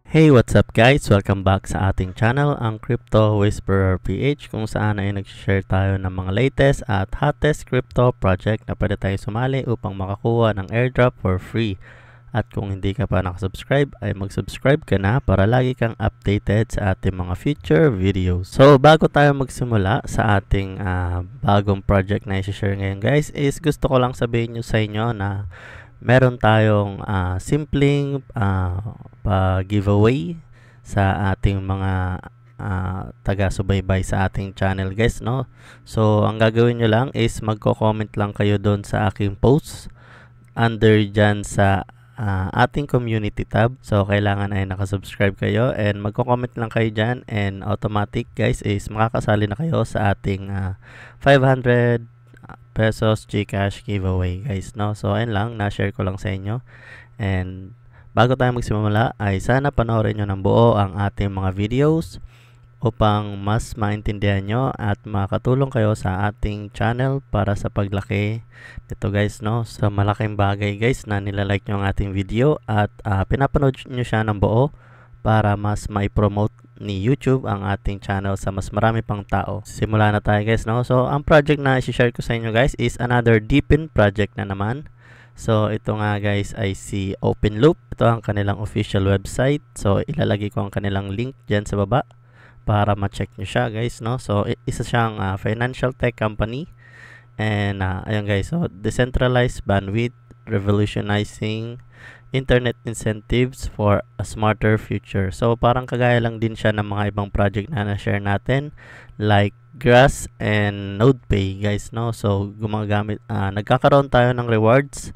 Hey, what's up guys? Welcome back sa ating channel, ang Crypto Whisperer PH, kung saan ay nag-share tayo ng mga latest at hottest crypto project na pwede tayo sumali upang makakuha ng airdrop for free. At kung hindi ka pa nakasubscribe, ay mag-subscribe ka na para lagi kang updated sa ating mga future videos. So, bago tayo magsimula sa ating bagong project na i-share ngayon guys, is gusto ko lang sabihin nyo sa inyo na meron tayong simpleng pa-giveaway sa ating mga taga-subaybay sa ating channel guys, no? So, ang gagawin nyo lang is magko-comment lang kayo doon sa aking post under dyan sa ating community tab. So, kailangan ay nakasubscribe kayo and magko-comment lang kayo dyan and automatic guys is makakasali na kayo sa ating 500 pesos GCash giveaway guys, no? So ayun lang, na-share ko lang sa inyo. And bago tayo magsimula ay sana panoorin nyo ng buo ang ating mga videos upang mas maintindihan nyo at makatulong kayo sa ating channel para sa paglaki nito guys, no? So malaking bagay guys na nilalike nyo ang ating video at pinapanood nyo siya ng buo para mas mai-promote ni YouTube ang ating channel sa mas marami pang tao. Simula na tayo guys, no? So, ang project na i-share ko sa inyo guys is another Deepin project na naman. So, ito nga guys ay si OpenLoop. Ito ang kanilang official website. So, ilalagay ko ang kanilang link dyan sa baba para ma-check nyo siya guys, no? So, isa siyang financial tech company. And, ayun guys, so decentralized bandwidth, revolutionizing internet incentives for a smarter future. So parang kagaya lang din siya ng mga ibang project na na-share natin like Grass and NodePay guys, no? So gumagamit nagkakaroon tayo ng rewards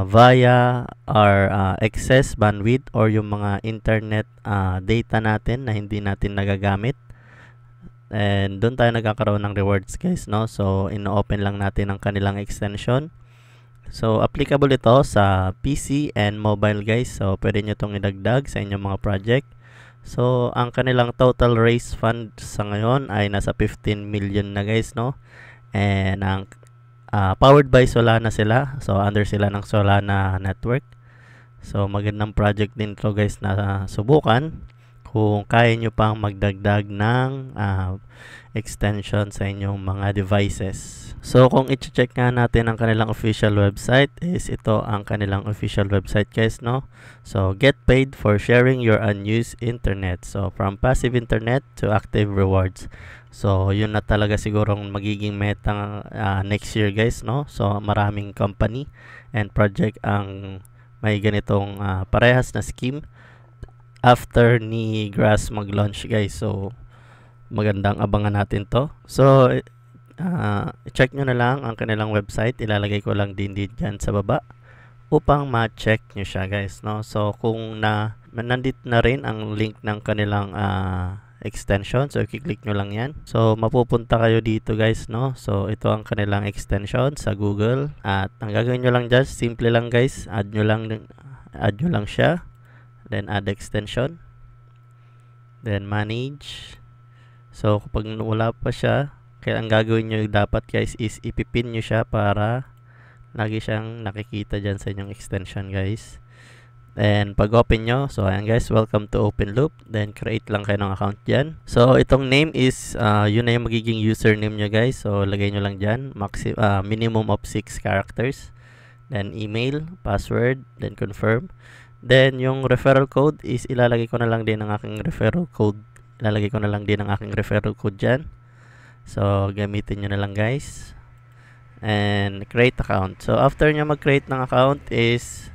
via our excess bandwidth or yung mga internet data natin na hindi natin nagagamit. And doon tayo nagkakaroon ng rewards guys, no? So ino-open lang natin ang kanilang extension. So, applicable ito sa PC and mobile guys. So, pwede nyo itong idagdag sa inyong mga project. So, ang kanilang total raise fund sa ngayon ay nasa 15 million na guys, no? And ang powered by Solana sila. So, under sila ng Solana network. So, magandang project din to guys na subukan kung kaya nyo pang magdagdag ng extension sa inyong mga devices. So, kung i-check nga natin ang kanilang official website is ito ang kanilang official website guys, no? So, get paid for sharing your unused internet. So, from passive internet to active rewards. So, yun na talaga sigurong magiging meta next year guys, no? So, maraming company and project ang may ganitong parehas na scheme after ni Grass mag-launch guys. So, magandang abangan natin to. So, check nyo na lang ang kanilang website. Ilalagay ko lang din dyan sa baba upang ma-check nyo siya guys, no? So, kung nandito na rin ang link ng kanilang extension. So, i-click nyo lang yan. So, mapupunta kayo dito guys, no? So, ito ang kanilang extension sa Google. At ang gagawin nyo lang dyan, simple lang guys. Add nyo lang siya. Then, add extension. Then, manage. So, kapag wala pa siya, kaya ang gagawin nyo dapat guys is ipipin nyo siya para lagi siyang nakikita dyan sa inyong extension guys. And pag open nyo, so ayan guys, welcome to OpenLoop. Then create lang kayo ng account dyan. So itong name is, yun na yung magiging username nyo guys. So lagay nyo lang dyan, minimum of 6 characters. Then email, password, then confirm. Then yung referral code is ilalagay ko na lang din ang aking referral code. Ilalagay ko na lang din ang aking referral code dyan. So, gamitin nyo na lang guys. And create account. So, after nyo mag-create ng account is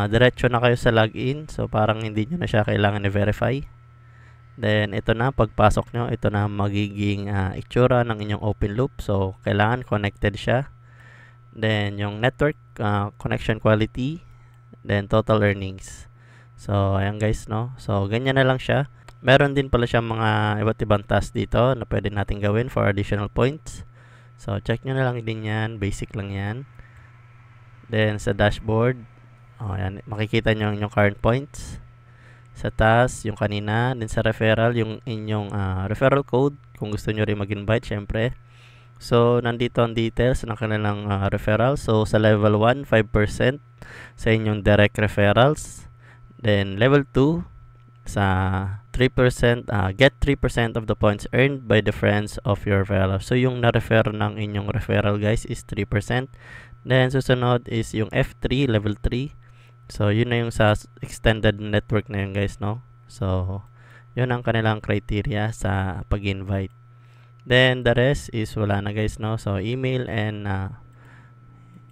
diretso na kayo sa login. So, parang hindi nyo na siya kailangan i-verify. Then, ito na. Pagpasok nyo, ito na magiging itsura ng inyong OpenLoop. So, kailangan connected siya. Then, yung network connection quality. Then, total earnings. So, ayan guys, no? So, ganyan na lang siya. Meron din pala siyang mga iba't ibang task dito na pwede natin gawin for additional points. So, check nyo na lang din yan. Basic lang yan. Then, sa dashboard, yan, makikita nyo yung current points. Sa task, yung kanina. Then, sa referral, yung inyong referral code. Kung gusto nyo rin mag-invite, syempre. So, nandito ang details ng kanilang referral. So, sa level 1, 5% sa inyong direct referrals. Then, level 2, sa 3%, get 3% of the points earned by the friends of your referral. So yung na-refer ng inyong referral guys is 3%. Then susunod is yung F3, level 3. So yun na yung sa extended network na yun guys, no? So yun ang kanilang criteria sa pag-invite. Then the rest is wala na guys, no? So email and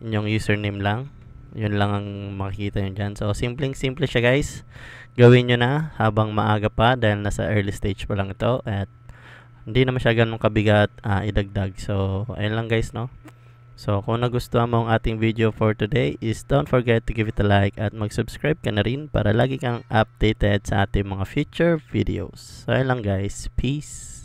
inyong username lang. Yun lang ang makikita nyo dyan. So simple siya guys. Gawin nyo na habang maaga pa dahil nasa early stage pa lang ito at hindi naman siya ganun kabigat idagdag. So ayun lang guys, no? So kung nagustuhan mo ang ating video for today is don't forget to give it a like at mag-subscribe ka na rin para lagi kang updated sa ating mga future videos. So ayun lang guys. Peace!